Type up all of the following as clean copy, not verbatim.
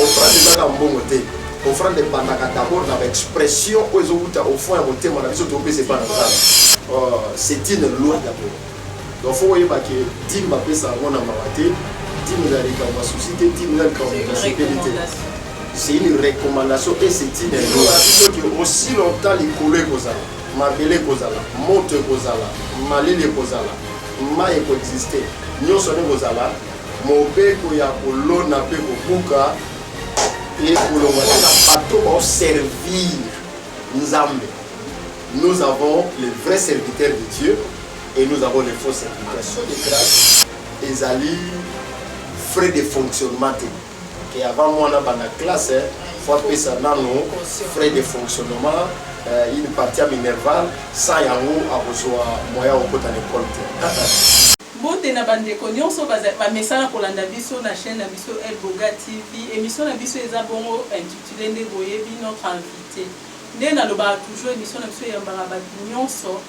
offrande est un bon côté. Offrande est d'abord dans l'expression où ils ont au fond un thème, on a vu surtout que c'est pas c'est une loi d'abord. Donc il faut voir que Dim m'a fait ça, on a maté, Dim nous a dit qu'on va susciter, Dim nous a dit qu'on va sécurité. C'est une recommandation et c'est une loi. Il faut que aussi longtemps les collègues mabele kozala, moto kozala, malele kozala, maye koexiste. Nous sommes kozala, mobeko ya kolona pe kobuka et kolonga bateau pour servir Nzambe. Nous avons les vrais serviteurs de Dieu et nous avons les faux serviteurs. De grâce, ils allaient frais de fonctionnement. Et avant moi, on a dans la classe, il faut appeler ça frais de fonctionnement. Une partie minervale sans yango a besoin moyen au côté de l'école. Bote na bandeko nyonso ba mesala kolanda biso na chaîne na biso El Boga TV émission na biso eza bongo intitulé nde boyebi notre invité nde na loba toujours émission na biso yambara ba nyonso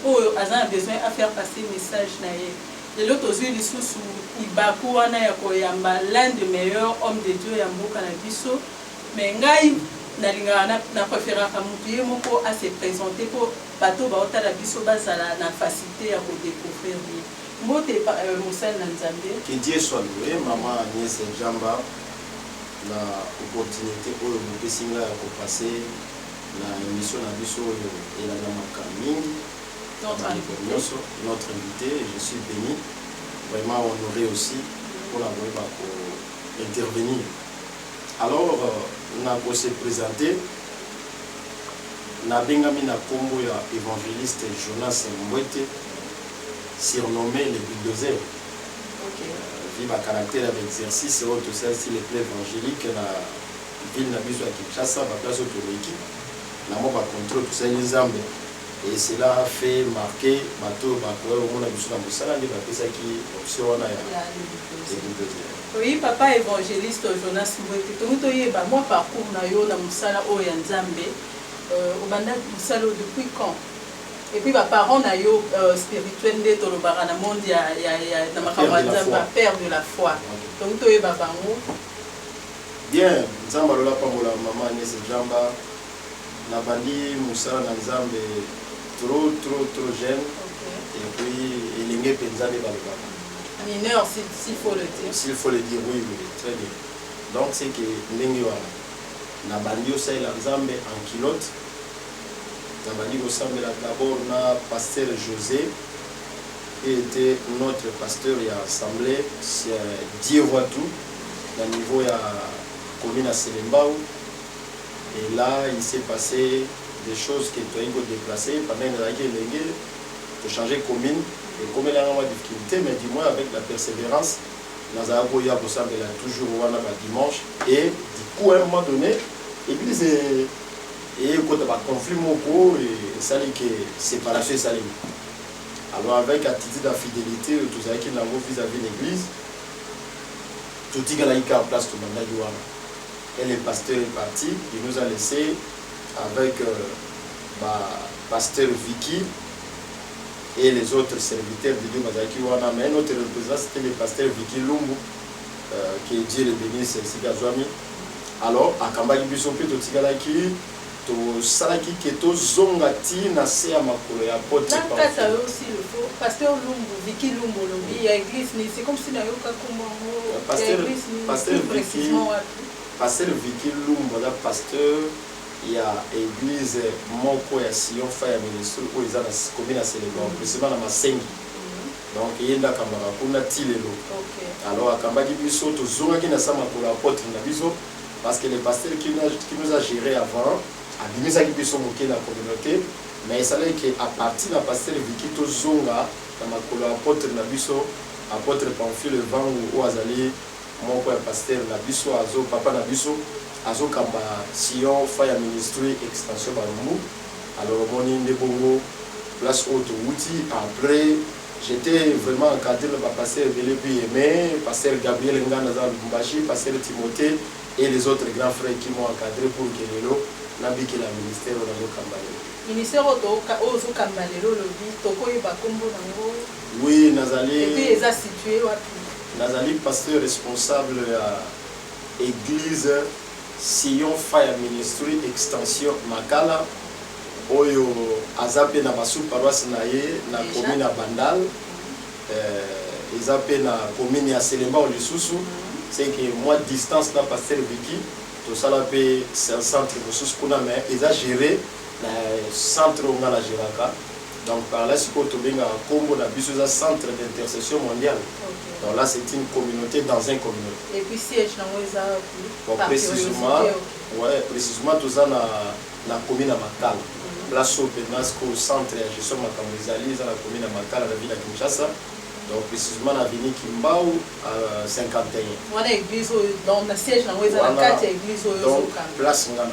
oyo azana besoin à faire passer message na ye lelo tozwi lisusu ibaku wana ya koyamba l'un des meilleurs hommes de Dieu ya mboka na biso mais ngai na préféraka mutu ye moko à se présenter pour bato baotala biso bazala na facilité ya kodécouvrir ye mbote mosali na Nzambe. Que Dieu soit loué, maman Agnès Jamba na opportunité oyo mopesinga ya kopasser na émission na biso oyo elangamaka mingi notre invité, je suis béni, vraiment honoré aussi pour avoir intervenir. Alors, on a se présenter, na bengami na kombo ya évangéliste Jonas Mbwete, surnommé le bulldozer. Vive à caractère d'exercice, tout ça, si les plaies évangéliques, la ville na biso à Kinshasa, la place autoroute, na mo ba contrôle tout ça les armes. Et cela fait marquer bateau bateau au monde à biso na mosala ndi ba pesa ki option wana ya bulldozer. Oui, papa évangéliste Jonas Mbwete, to yeba moi parcours na yo na mosala o ya Nzambe, obanda mosala depuis quand? Et puis, mes parents spirituels, dans le monde, il y a père de la foi. Donc, tu es babango. Bien, Nzambalola Pamola, maman Agnès Jamba, Nabandi Moussa Nzambe, trop jeune. Et puis, il est pensé Balaba. Mineur, s'il faut le dire. S'il faut le dire, oui, très bien. Donc, c'est que Nengiwa, Nabandi Osaï Nzambe en kilote. D'abord, na pasteur José, qui était notre pasteur et assemblée, Dieu voit tout, au niveau de la commune à Selembao. Et là, il s'est passé des choses qui étaient déplacées pendant une année, pour changer de commune. Et comme il y a une difficulté, mais du moins avec la persévérance, nous avons toujours dimanche. Et du coup, à un moment donné, l'église est. Et quand il y a un conflit, c'est que séparation est saline. Alors avec attitude d'infidélité, tout ça qui est vis-à-vis de l'église, tout le monde est en place, tout le monde est. Et le pasteur est parti, il nous a laissé avec pasteur Vicky et les autres serviteurs de Dieu. Mais notre représentant c'était le pasteur Vicky Lumbu, que Dieu le bénisse, c'est Gazouami. Alors, à Kambagi Bissopi, tout le monde to salaki keto zongati na se ya makolo ya pote pa. Là ça aussi le faux pasteur Lumbu Vicky Lumbu lobi ya église ni c'est comme si na yoka komongo pasteur Vicky Lumbu la pasteur ya église moko ya Sion fa ya ministre ko eza na commune à Selembao précisément na Masengi. Donc yenda kambaka kuna tilelo. Alors akambaki biso to zongaki na sa makolo ya pote na biso parce que le pasteur qui nous a géré avant a mis à la communauté, mais il savait qu'à partir de la pasteur Vicky Tozonga, dans ma apôtre Nabiso, apôtre Pamphile le vent ou Azali, mon père pasteur Nabiso, Azo, papa Nabiso, Azo Kamba, Sion, Faya Ministry, Extension Balmou. Alors, mon île Bongo, place haute outil. Après, j'étais vraiment encadré par pasteur Bélébi Aimé, pasteur Gabriel Nganazan Mbashi, pasteur Timothée et les autres grands frères qui m'ont encadré pour que les lots. Nabiki la ministère Ozo Kambalelo. Ministère Ozo Kambalelo, le dit, Toko et Bakombo Nango. Oui, Nazali. Et puis, ils ont situé. Nazali, pasteur responsable église Sion Fire Ministry extension Makala oyo azape na basu paroisse na ye na commune ya Bandal ezape na commune ya Selemba o lisusu c'est que moi distance na pasteur Vicky tout ça là pe c'est un centre ressources kuna mais eza géré na centre on a la Géraka. Donc par là, si on a un centre d'intercession mondiale. Okay. Donc là, c'est une communauté dans une communauté. Et puis siège dans bon, précisément, tout ça dans la commune de Makala. Là, c'est au centre de gestion de la commune de Makala, la ville de Kinshasa. Donc précisément, la ville Kimbao à 51. On a l'église dans le siège dans la 4 églises. Donc, place dans le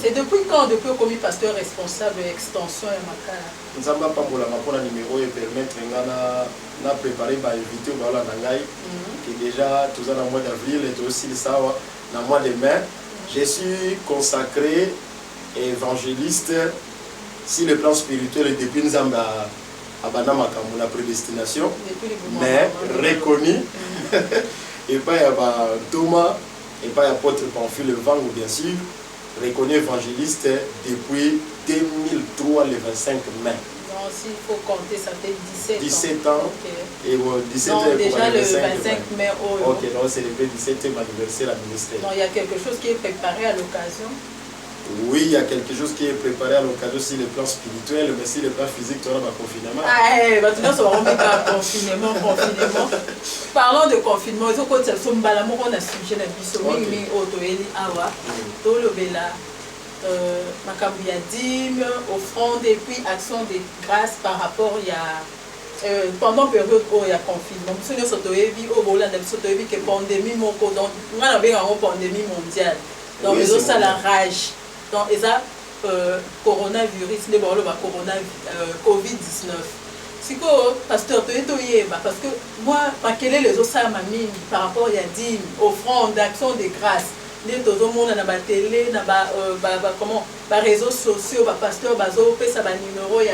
c'est depuis quand, depuis qu'on est pasteur responsable extension et Makala? Nous avons pas pour la numéro et permettre de préparer pour éviter au bala nangai qui déjà tout ça dans le mois d'avril et aussi ça dans le mois de mai. Je suis consacré évangéliste sur le plan spirituel depuis nous avons à Banama comme la prédestination, mais reconnu et pas il y a Thomas et pas il y a apôtre Pamphile le vent ou bien sûr. Reconnu évangéliste depuis 2003, le 25 mai. Donc, s'il faut compter, ça fait 17 ans. Okay. Et 17 ans. Déjà le 25 mai. Ok, donc c'est le 17e anniversaire du ministère. Donc, il y a quelque chose qui est préparé à l'occasion? Oui, il y a quelque chose qui est préparé à l'occasion sur le plan spirituel, mais sur le plan physique, tu as un confinement. Confinement. Parlons de confinement. Ils ont quand elles sont balamont, on a sujet la biso, mais autoéli awa, tolobela, makambu ya dîme, offrande et puis action de grâce par rapport il y a pendant période où il y a confinement. Nous sommes sotoévi au Hollande, sotoévi que pandémie moko donc on a bien une pandémie mondiale. Donc ils ont ça la rage. Donc, il y a coronavirus, le Covid-19. Si que pasteur, parce que moi, quel est les autres par rapport à dîme, offrande, d'action de grâce, les tout le monde dans la télé, dans les réseaux sociaux, pasteur, ça numéro, il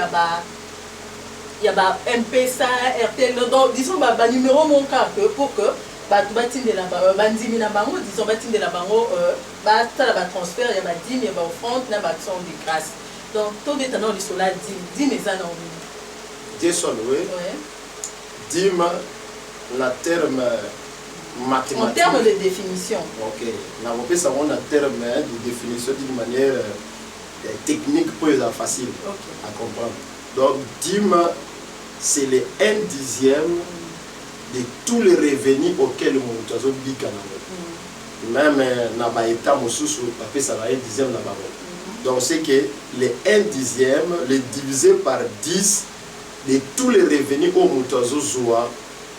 y a MP-SA, RTL, donc disons, numéro mon cas pour que batindela bandimi na bango disons batindela bango batala ba transfert ya ba dîme ya ba offrande na ba action de grâce donc tout maintenant le sola dîme eza na Dieu soit loué. Dîme la terme mathématique en termes de définition. OK na on ça on a terme de définition d'une manière technique pour les facile à comprendre. Donc dîme c'est les 1/10 de tous les revenus auxquels nous avons bika même na ba état mosusu papé ça va 1/10 na ba. Donc c'est que les 1/10 les divisé par 10 de tous les revenus au mutazo zoa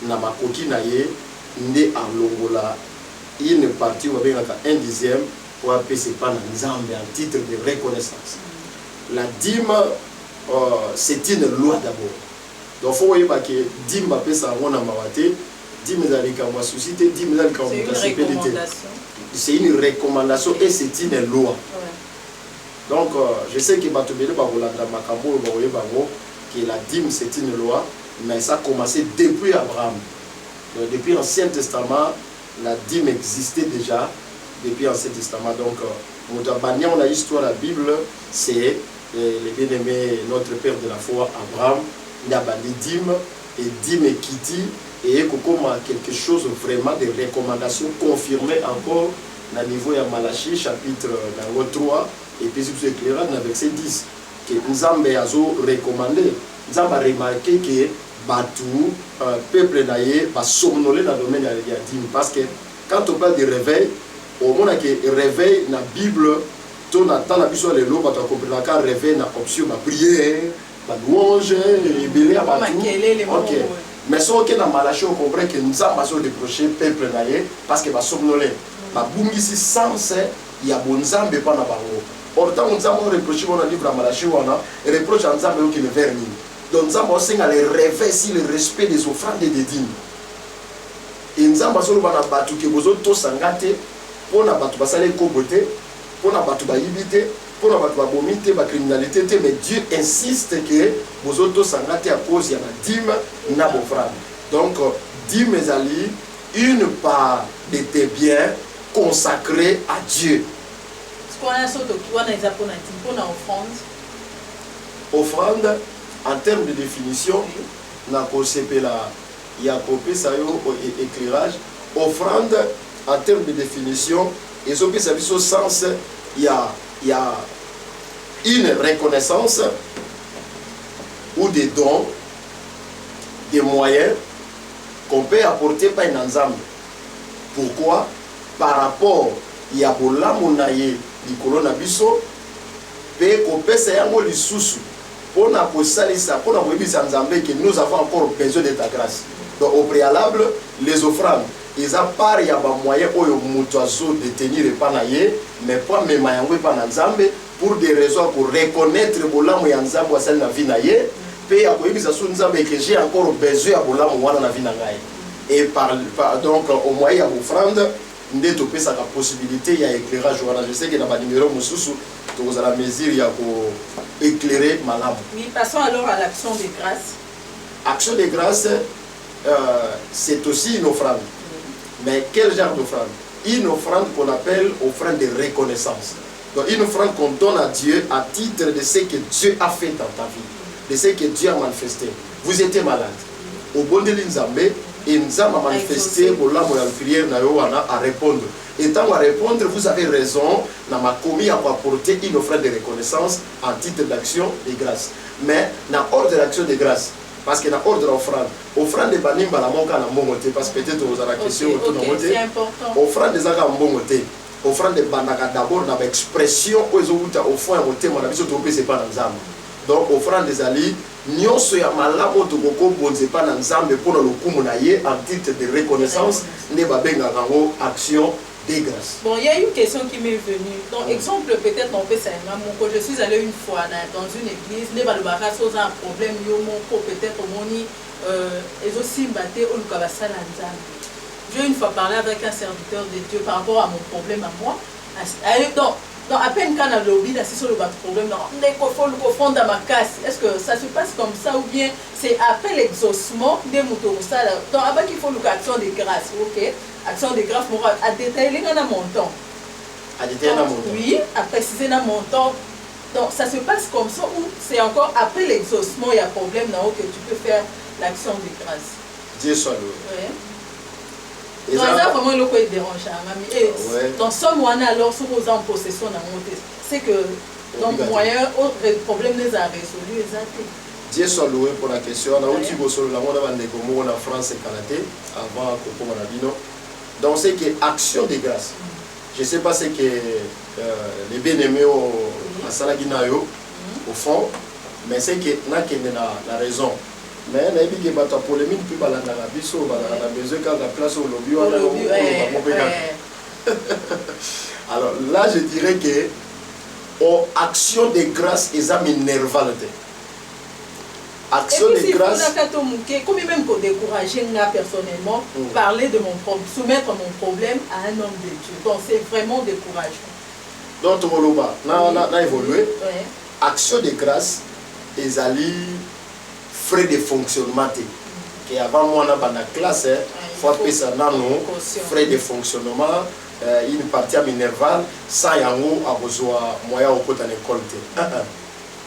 na makoki na ye ndé en longola une partie ou bien 1/10 pour appeler c'est pas na nzambe en titre de reconnaissance. La dîme c'est une loi d'abord. Donc il faut voir que dîme ça on a mawaté dîme société dîme c'est une recommandation et c'est une loi. Donc je sais que batobele ba rolanda makambo ba oye bango que la dîme c'est une loi mais ça a commencé depuis Abraham. Donc, depuis l'Ancien Testament la dîme existait déjà depuis l'Ancien Testament. Donc on a l'histoire de la Bible c'est le bien-aimé notre père de la foi Abraham. Il y a des dîmes et dîmes Kiti et quelque chose vraiment de recommandation confirmée encore au niveau de Malachie chapitre 3 et puis vous éclairez dans verset 10 que nous avons recommandé, nous avons remarqué que Batou, peuple naïe, va somnoler dans le domaine de la dîme parce que quand on parle de réveil, au moment que réveil dans la Bible, on attend la biso les lots, on comprend qu'un réveil na option ma prière. Louange et belé à Batou. Ok. Mais si on est dans Malachie, on comprend que nous avons reproché peuple naïe parce que va somnoler. Ma boumisi sans il y a bon zambe pas na bango. Pourtant nous avons reproché dans le livre de Malachie on a reproche en zambe qui ne verni. Donc nous avons aussi le réveil sur le respect des offrandes et des dîmes. Et nous avons aussi le Batou qui vous autres sangate pour na Batou basale kobote pour na Batou bayibite. Pour la criminalité, mais Dieu insiste que vous autres s'engagez à cause de la dîme n'a pas. Donc, dîme est une part de tes biens consacré à Dieu. Offrande, en termes de définition, il y a éclairage. Offrande, en termes de définition, et au sens, il y a une reconnaissance ou des dons, des moyens qu'on peut apporter par un ensemble. Pourquoi? Par rapport à Yabola Monaye, Nicolo Nabiso, et qu'on peut s'ayango lisusu pour na kosalisa pour na webisa nzambe que nous avons encore besoin de ta grâce. Donc au préalable, les offrandes, ils ont part ya ba moyen oyo mutu azo de tenir pas na ye, mais pas même yango pas na nzambe pour des raisons pour reconnaître bolamu ya nzambe wa sel na vie na ye, pe ya koyebisa su nzambe que j'ai encore besoin ya bolamu wana na vie na ngai. Et donc au moyen ya offrande nde to pesa la possibilité il y a éclairage wana. Je sais que dans ba numéro mususu to la mesure ya ko éclairer malamu. Oui, passons alors à l'action de grâce. Action de grâce, c'est aussi une offrande. Mais quel genre d'offrande? Une offrande qu'on appelle offrande de reconnaissance. Donc une offrande qu'on donne à Dieu à titre de ce que Dieu a fait dans ta vie, de ce que Dieu a manifesté. Vous étiez malade. Au bon de l'Inzambé, et nous avons manifesté pour la prière à répondre. Et tant à répondre, vous avez raison, dans ma commis à apporter une offrande de reconnaissance en titre d'action de grâce. Mais dans l'ordre d'action de grâce, parce que dans l'ordre d'offrande, offrande de banimba la monka na mongote, parce que peut-être vous avez la question autour de mongote. C'est important. Offrande des aga mongote, offrande de banaka d'abord dans l'expression où ils ont au fond à monter, mon avis, surtout c'est pas dans l'âme. Donc offrande des alliés, nyonso ya malamu to koko bonze pa na nzambe pour le kumu na ye en titre de reconnaissance ne ba benga ngo action de grâce. Bon, il y a une question qui m'est venue. Donc exemple peut-être on peut ça quand je suis allé une fois dans une église, ne ba le baraso un problème yo mon peut-être moni et aussi batté au lukabasa na nzambe. J'ai une fois parlé avec un serviteur de Dieu par rapport à mon problème à moi. Donc à peine quand on a lobby, c'est sur le problème, il faut le confondre dans ma casse. Est-ce que ça se passe comme ça ou bien c'est après l'exaucement des moutons? Donc après qu'il faut l'action de grâce, ok? Action de grâce, à détailler dans mon temps. À détailler dans mon temps. Oui, à préciser dans mon temps. Donc ça se passe comme ça ou c'est encore après l'exaucement, il y a problème là que tu peux faire l'action de grâce. Dieu soit loué. Ouais. Donc, ça vraiment le quoi dérange. Et dans ce moyen alors, si vous êtes en possession d'un moteur, c'est que donc moyen le problème les a résolus exactement. Dieu soit loué pour la question. On a aussi bossé la monde en France et Canada avant Coco Manabino. Donc c'est que action de grâce. Je ne sais pas ce que les bien-aimés à Salaginayo au fond, mais c'est que n'a la raison. Mais il y a une polémique qui a besoin de la place au lobby. Alors là, je dirais que l'action de grâce est nerveuse. Action de grâce. Comme même pour décourager personnellement, parler de mon problème, soumettre mon problème à un homme de Dieu. Donc c'est vraiment décourageant. Donc, on a évolué. Action de grâce est allée. Frais de fonctionnement qui avant moi dans la classe faut appeler ça frais de fonctionnement une partie minerval sans yango a besoin moyen au côté de l'école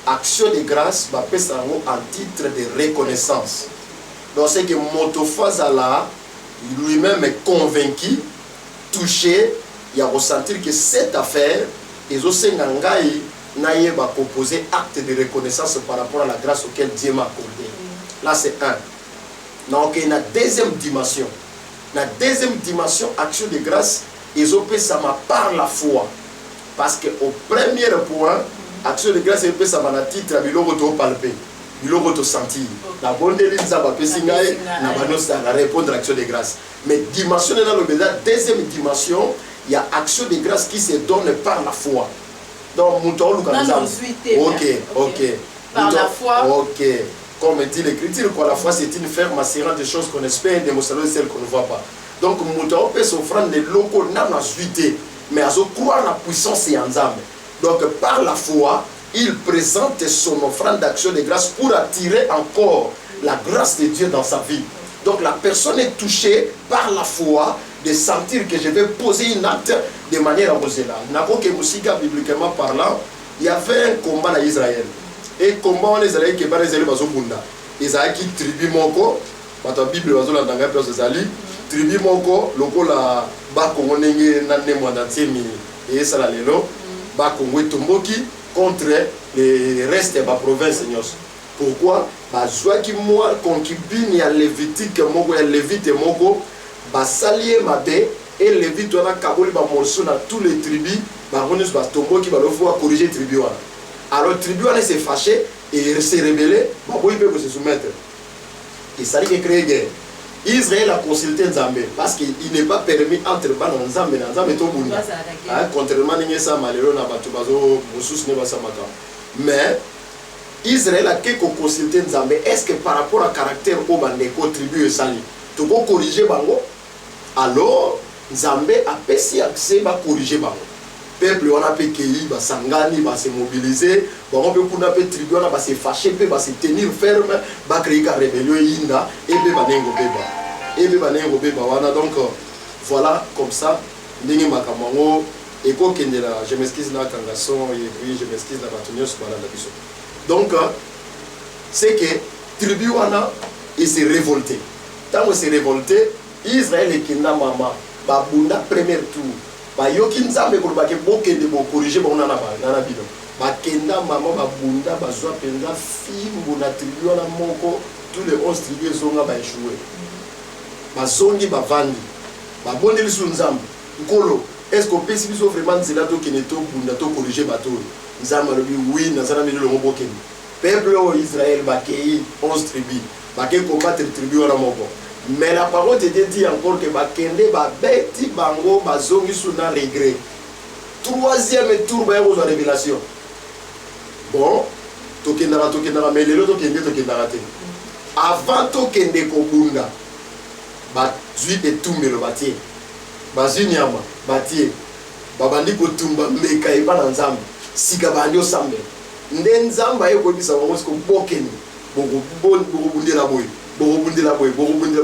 action de grâce va appeler ça en titre de reconnaissance. Donc c'est que Motophase là lui-même est convaincu, touché, il a ressentir que cette affaire est aussi ngangai n'aille pas proposer acte de reconnaissance par rapport à la grâce auquel Dieu m'a accordé. Là c'est un. Donc il y a une deuxième dimension. La deuxième dimension, action de grâce, ils ont fait ça par la foi. Parce qu'au premier point, action de grâce, ils ont fait ça par titre, ils ont palpé, ils ont senti. La bonne délice, ça va répondre à l'action de grâce. Mais dimension dans le deuxième dimension, il y a action de grâce qui se donne par la foi. Donc, ok. Par la foi. Ok. Comme dit l'Écriture, la foi c'est une ferme assurance des choses qu'on espère et démonstration de celles qu'on ne voit pas. Donc, Moutao peut s'offrir des locaux n'a pas suité, mais à croire la puissance et en âme. Donc, par la foi, il présente son offrande d'action de grâce pour attirer encore la grâce de Dieu dans sa vie. Donc, la personne est touchée par la foi de sentir que je vais poser une acte de manière à poser là. Bibliquement parlant, il y avait un combat en Israël. Et combat en Israël qui est pas les Israéliens bazobunda. Israël qui tribu moko, la Bible bazola ndanga pe zali, tribu moko lokola ba Congo ndenge na nemwa ntsemi et ça la lelo, ba Congo tomboki contre les restes de la province nyos. Pourquoi? Bazwa ki moi concubine ya Lévitique moko ya Lévite moko ba salier mabe et Lévite wana kaboli ba morceau na tous les tribus ba ronus ba tomboki ba lofo corriger tribu wana. Alors tribu wana s'est fâché et s'est rebellé, ba boy peut se soumettre. Et ça dit que créer guerre. Israël a consulté Nzambe parce qu'il n'est pas permis entre ban Nzambe et Nzambe to bunda. Contrairement à ça malheur na batu bazo musus ne ba samaka. Mais Israël a quelque consulté Nzambe. Est-ce que par rapport à caractère au bandeko tribu et sali, tu peux corriger bango? Alors Nzambe a pessi accès ba corriger bango. Peuple on a pe kei ba sangani ba se mobiliser, ba on peut kuna pe tribu on a ba se fâcher pe ba se tenir ferme, ba créer ka rébellion inda et be banengo beba. Et be banengo beba wana donc voilà comme ça ndenge makamango et ko kendela je m'excuse na kangason et puis je m'excuse na batunios bala na biso. Donc c'est que tribu wana il s'est révolté. Tant il s'est révolté, Israël et kenda mama ba bunda premier tour. Ba yoki nzambe ko ba ke bokende bo corriger ba na bino. Ba kenda mama ba bunda ba zwa penza fimbo na tribu wana moko tous les 11 tribus zonga ba échoué. Ba zongi ba vandi. Ba bondeli su nzambe. Nkolo, est-ce qu'on peut si biso vraiment nzela to keneto bunda to corriger bato? Nzambe lobi oui nazana mino le mobokeni. Peuple au Israël ba kei 11 tribus. Ba ke combattre tribu wana moko. Mais la parole te dit encore que Bakende ba beti bango bazongi suna regret. Troisième tour ba yako révélation. Bon, tokendara mais lelo tokendara te. Avant tokende ko bunda. Ba zui etumbe lo batie. Ba zinyama batie. Babandi ko tumba meka eba na nzambe. Sika banyo sambe. Nde nzamba yeko bisa bango ko bokeni. Bongo bundela boy. Borobundela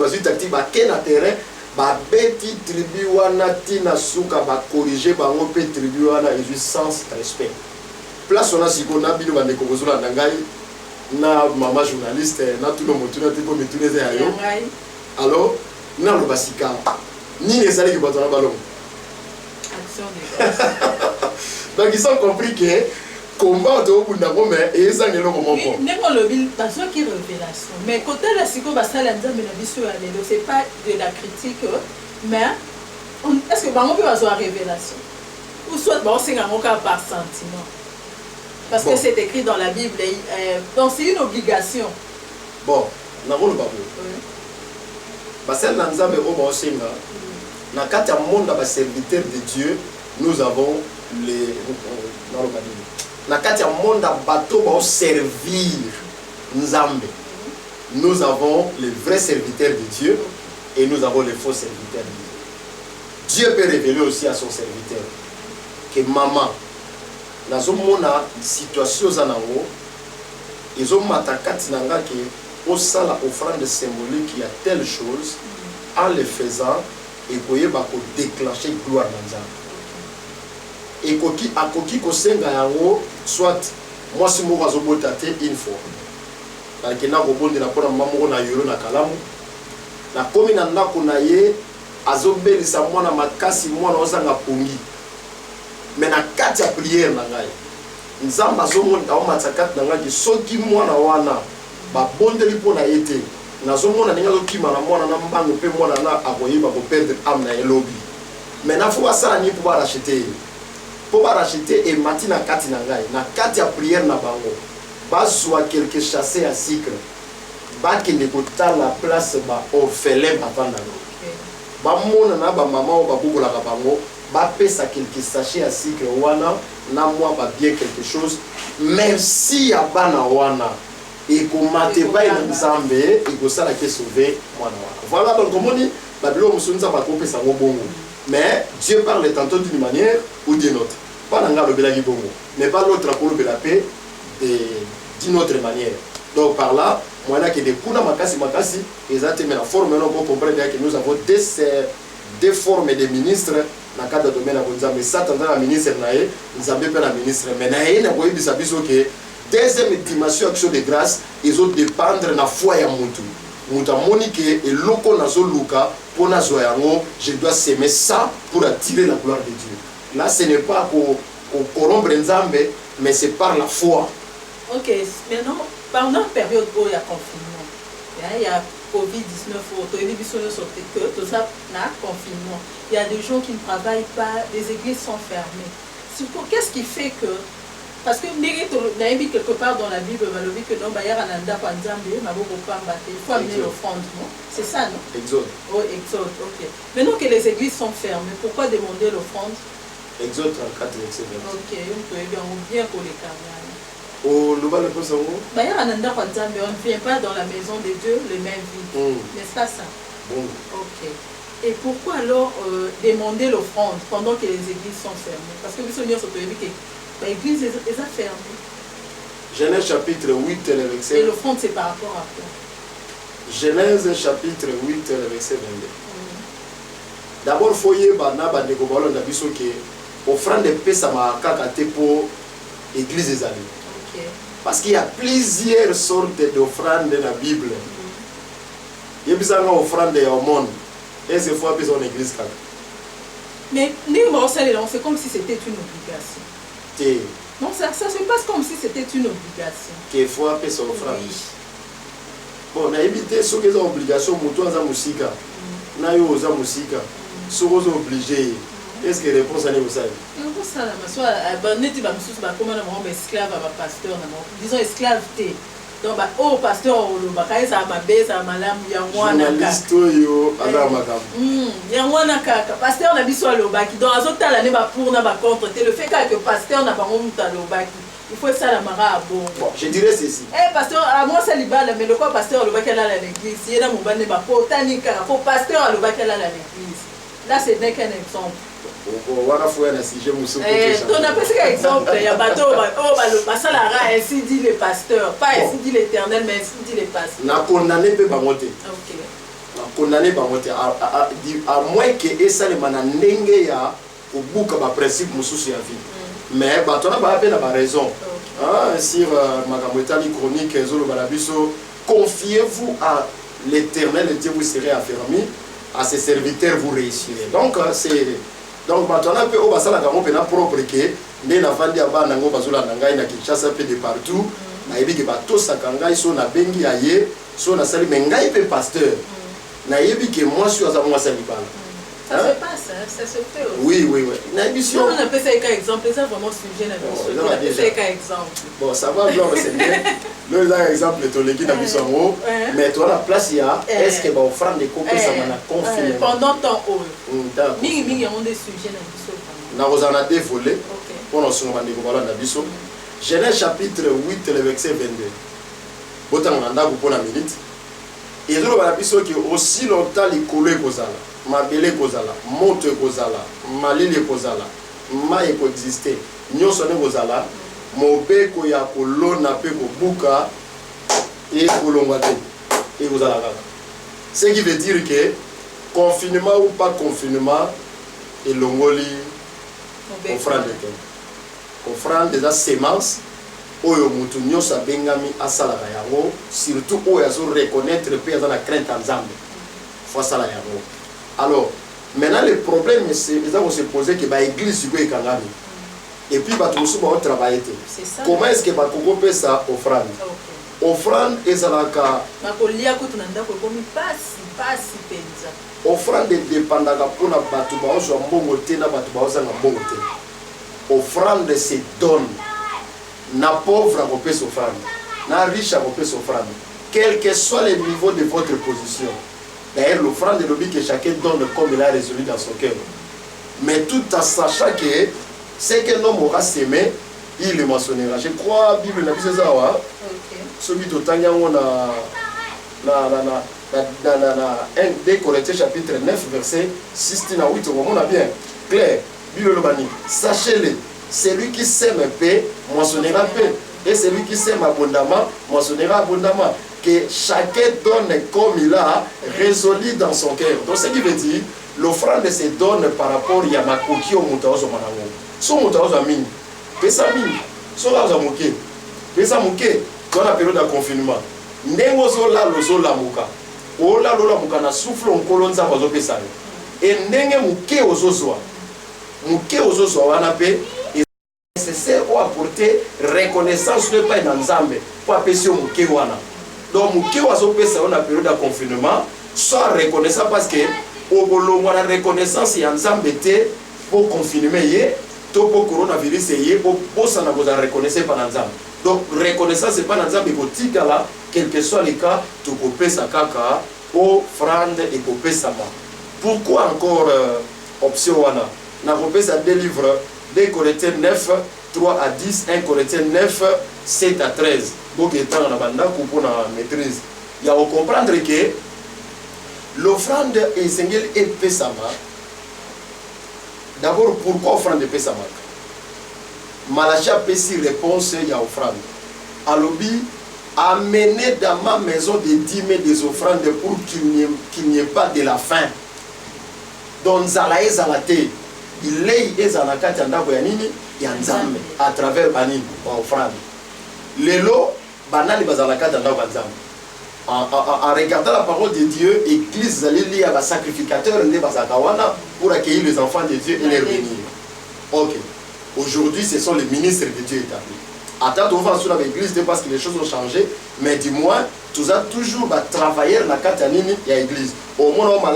basu tactique ba kena terrain ba beti tribu wana tina suka ba corriger bango pe tribu wana et sans respect. Place on a siko na bino bande ko kozula na ngai na mama journaliste na tout le monde tuna tipo metuneze ayo. Alors na lo basika ni les allez que batona ballon. Action de donc ils ont compris que combat de Obundagome et ça n'est pas mon point. N'est-ce pas qui révélation. Mais côté la psycho, c'est pas de la critique, mais est-ce que on peut avoir révélation ou soit c'est un cas par sentiment parce que c'est écrit dans la Bible donc c'est une obligation. Bon, na volo babu. Basel na nzambe oba osenga na kati ya monde ba serviteur de Dieu, nous avons les dans le Bible. Na kati ya monde bateau ba servir nzambe. Nous avons les vrais serviteurs de Dieu et nous avons les faux serviteurs de Dieu. Dieu peut révéler aussi à son serviteur que maman nazo mona situation za nango ils ont matakati nanga que au sala offrande symbolique il y a telle chose en le faisant et koyeba ko déclencher gloire na nzambe. Et koki akoki kosenga yango soit moi si mo bazobota te une fois parce que na robonde na pona mamu na yoro na kalamu na komi na ndako na ye azobelisa mwana makasi mwana ozanga pongi mais na kati ya prière na ngai nzamba azomona ta matsakati na ngai soki mwana wana ba bondeli pona yete nazomona ninga lokima na mwana na mbango pe mwana na akoyeba ko perdre âme na elobi mais na faut ça ni pouvoir acheter pour racheter et matina kati na ngai na kati ya prière na bango bazwa quelque chassé à sucre ba kende kota la place ba orphelin bavanda ba mona na ba mama o ba bubola ka bango ba pesa quelque sachet à sucre wana na moi ba bien quelque chose merci ya bana wana et komate ba ina nzambe et ko sala ke sauver mwana wana voilà donc comme on dit babilo musonza ba ko pesa ngo bongo mais Dieu parle tantôt d'une manière ou d'une autre. Pas dans le belagi bongo, mais pas l'autre pour le paix d'une autre manière. Donc par là, moi là qui des kuna makasi makasi, exactement la forme non pour comprendre que nous avons deux formes de ministres dans le cadre du domaine de Nzambe. Ça, tant que ministre naé, Nzambe pas la ministre. Mais naé, na koyi bisabiso que deuxième dimension action de grâce, ils ont dépendre de la foi ya mutu. Mutu amoni que et loko nazo luka pour nazo yango, je dois s'aimer ça pour attirer la gloire de Dieu. Là, ce n'est pas pour corrompre Nzambe, mais c'est par la foi. Ok, maintenant, pendant la période où il y a confinement, il y a Covid-19, tout ça, confinement. Il y a des gens qui ne travaillent pas, les églises sont fermées. Qu'est-ce qui fait que... Parce que quelque part dans la Bible, on dit que non, il faut amener l'offrande, non? C'est ça, non? Exode. Oh, Exode, ok. Maintenant que les églises sont fermées, pourquoi demander l'offrande? Exode 34, verset 20. Ok, on peut bien pour les caméras. Oh, le bas le plus on ne vient pas dans la maison de Dieu les mains vides. N'est-ce pas ça? Bon. Ok. Et pourquoi alors demander l'offrande pendant que les églises sont fermées? Parce que vous savez que l'église est fermée. Genèse chapitre 8, le verset. Et l'offrande, c'est par rapport à quoi? Genèse chapitre 8, le verset 22. D'abord, il faut y avoir offrande de paix, ça m'a cacaté pour l'église des amis. Parce qu'il y a plusieurs sortes d'offrandes dans la Bible. Il y a besoin d'offrandes au monde. Et c'est fois besoin d'église. Mais c'est comme si c'était une obligation. Non, ça se passe comme si c'était une obligation. Qu'il faut appeler son offrande. Oui. Bon, on a évité ce qui est une obligation, on a musique. On a eu aux musique. Ce qui est obligé. Est-ce que la réponse est ça? Disons esclave. Donc, oh, pasteur, ça m'a baissé, ça m'a l'âme, il y a un journaliste, il y a un kaka. Pasteur n'a pas le baki. Donc, à l'autre, l'année, pour n'a pas contre. Le fait que pasteur n'a pas le baki. Il faut ça la mara bon. Bon, je dirais ceci. Eh, pasteur, à moi, ça libère, mais le quoi, pasteur, le baki à l'église. Il y a mon ban de pour tanika, pour pasteur, le baki à l'église. Là, c'est n'est qu'un exemple. On va faire un sujet moussou. On a pris un exemple. Il y a bateau, le salara, ainsi dit les pasteurs. Pas ainsi dit l'éternel, mais ainsi dit les pasteurs. On a condamné peu bamoté. Ok. On a condamné bamoté. À moins que ça le mananenge ya au bout que principe moussou sur la vie. Mais on a pas la raison. Sur Magamoetali chronique, Zolo Balabiso, confiez-vous à l'éternel et Dieu vous serez affermi. À ses serviteurs vous réussirez. Donc c'est donc maintenant un peu au basala quand on peut propre que les enfants de Abba nango bazula nangai na Kinshasa peu de partout na yebi que bato sakangai so na bengi aye so na sali mengai pe pasteur na yebi que moi suis à moi sali bala. Ça se passe, ça se fait aussi. Oui. Na émission. On appelle ça un exemple, ça vraiment sujet na mission. On appelle ça un exemple. Bon, ça va blanc c'est bien. Le exemple to l'équipe na mission mo mais toi la place il y a est-ce que va offrande de copé ça m'a confiné pendant temps haut. Mingi on des sujets na mission. Na rozana dévolé. Pour nous sur bande ko na biso. Genèse chapitre 8 le verset 22. Botang nanda ko na minute. Et zo ba biso que aussi longtemps les collègues kozala. Mabele kozala, moto kozala, malili kozala, ma ekoexiste. Nyonso ne kozala, mobeko ya kolona pe kobuka et kolongwa te. Et kozala kaka. Ce qui veut dire que confinement ou pas confinement, et longoli offrande te. Offrande des semences, oyo mutu nyonso abengami asalaka yango, surtout oyo azo reconnaître pe aza na crainte en Nzambe. Faut asala yango. Alors, maintenant le problème c'est que se poser que l'église est kangami. Et puis bah tout ça va travailler. Comment est-ce que bah Congo peut ça offrande? Offrande est ça la ka. Offrande dépendant pour na batu ba ozo mbongo te na batu ba ozo na mbongo te. Offrande se donne. Na pauvre à peut s'offrande. Na riche à peut s'offrande. Quel que soit le niveau de votre position. D'ailleurs, l'offrande de l'objet que chacun donne comme il a résolu dans son cœur. Mais tout en sachant que ce qu'un homme aura sémé, il le mentionnera. Je crois que la Bible n'a pas ça. Celui de Tanyango na 1 Corinthiens chapitre 9, verset 6 à 8. On a bien clair. Bible Lobani. Sachez-le, celui qui sème paix, mentionnera paix. Et celui qui sème abondamment, mentionnera abondamment. Que chacun donne comme il a résolu dans son cœur. Donc ce qui veut dire, l'offrande se donne par rapport à Makoki au Moutaozo Manango. Son Moutaozo Mini, Pesa Mini, son Lazo Mouké, Pesa Mouké, dans la période de confinement. Nengozo la lozo la mouka. Ola lola mouka na souffle on kolonza wazo pesa. Et nenge mouké ozozoa. Mouké ozozoa wanape. Nécessaire pour apporter reconnaissance de paix dans Nzambe pour appeler au mouké wana. Donc mouké wazo pesa on a période de confinement. Soit reconnaissant parce que au bolo la reconnaissance y Nzambe te pour confiner yé. Tout pour coronavirus yé pour ça n'a pas reconnaissance par Nzambe. Donc, reconnaissance, ce n'est pas dans le là, quel que soit le cas, tu peux sa kaka, offrande et tu sa main. Pourquoi encore option wana? Na peux sa deux livres, 2 Corinthiens 9, 3 à 10, 1 Corinthiens 9, 7 à 13. Donc, étant dans la bande, pour la maîtrise. Il y a à comprendre que l'offrande est single et pesa main. D'abord, pourquoi offrande et pesa main? Malachi a péci réponse il y a offrande. Alobi, amenez dans ma maison des dîmes des offrandes pour qu'il n'y ait pas de la faim. Donc zalae zalate, il est zalakati andako ya nini ya Nzambe à travers banini offrande. Lelo banali bazalakati andako ya Nzambe. En regardant la parole de Dieu, l'église zalili à sacrificateur ne bazakawana pour accueillir les enfants de Dieu et les bénir. OK. Aujourd'hui, ce sont les ministres de Dieu établis. Attends, on va sur l'église parce que les choses ont changé, mais dis-moi, tu as toujours travaillé dans la catanine et l'église. Au moins, on a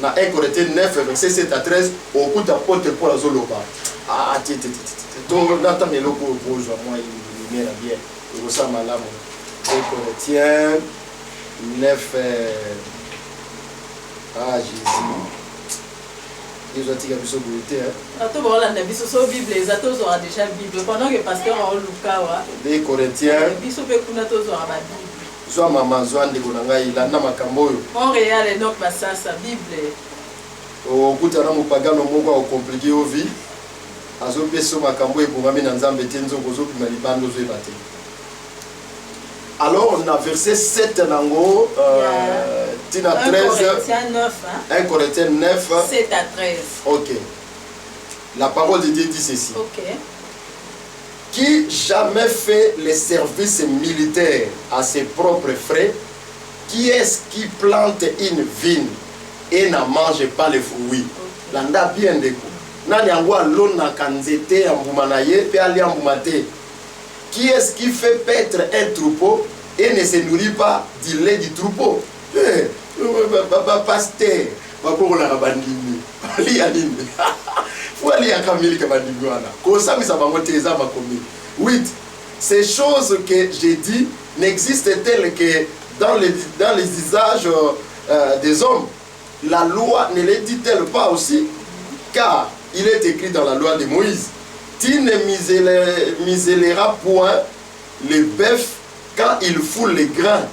dans 1 Corinthiens 9, verset 7 à 13, au coup d'apôtre pour la zoloba. Ah, tu attends, mais le coup pour moi, il est bien. Il ressemble à l'âme. 1 Corinthiens 9, ah, Jésus. Ils ont dit que Bible. Les atos aura déjà Bible. Pendant que le pasteur a Lukawa. Des Corinthiens. Soit maman, soit de Gonanga, il a Namakambo. Montréal et donc ça, sa Bible. Au bout d'un an, pagano moka au compliqué au vie. Azo peso makambo et pour m'amener dans un bétenzo gozo puis malibando zo ebate. Alors on a verset 7 nango, Tina 13, 1 Corinthiens 9, 7 à 13. Ok. La parole de Dieu dit ceci. Ok. Qui jamais fait les services militaires à ses propres frais? Qui est-ce qui plante une vigne et n'en mange pas les fruits? Landa bien de coup. Nani angwa lona kanzete ambumanaye pe ali ambumate. Qui est-ce qui fait paître un troupeau et ne se nourrit pas du lait du troupeau? Pasteur, pour la bandini. Ali anime. Faut aller à Camille Kabandini. Oui, ces choses que j'ai dit n'existent-elles que dans les usages des hommes? La loi ne les dit-elle pas aussi? Car il est écrit dans la loi de Moïse, tu ne muselleras point le bœuf quand il foule les grains.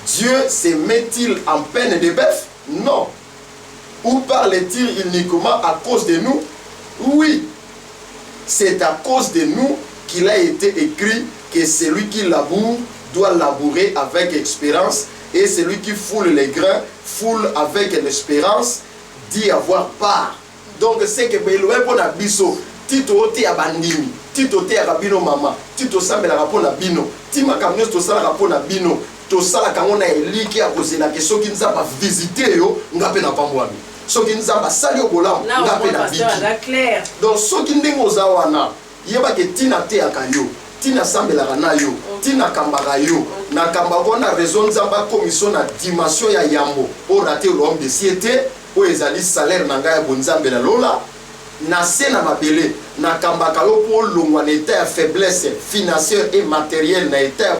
Dieu se met-il en peine de bœuf? Non. Ou parle-t-il uniquement à cause de nous? Oui. C'est à cause de nous qu'il a été écrit que celui qui laboure doit labourer avec espérance, et celui qui foule les grains foule avec l'espérance d'y avoir part. Donc c'est que Beloé pour la biso, Tito te abandimi, Tito te abino mama, Tito sambe la rapona bino, Tima kamnos to sala rapona bino, to sala kamona eliki a cause la que soki nzamba visiter yo, ngape na pamwami. Soki nzamba sali obolam, ngape na biki. Donc soki ndengo zawana, yeba ke tina te akayo, tina sambe la rana yo, tina kambara yo, na kambako na raison nzamba commission na dimension ya yambo, pour rater l'homme de siete. Po ezali salaire na ngai ya bonzambe na lola na se na mabele na kambaka yo po longwa na état ya faiblesse financière et matérielle na état ya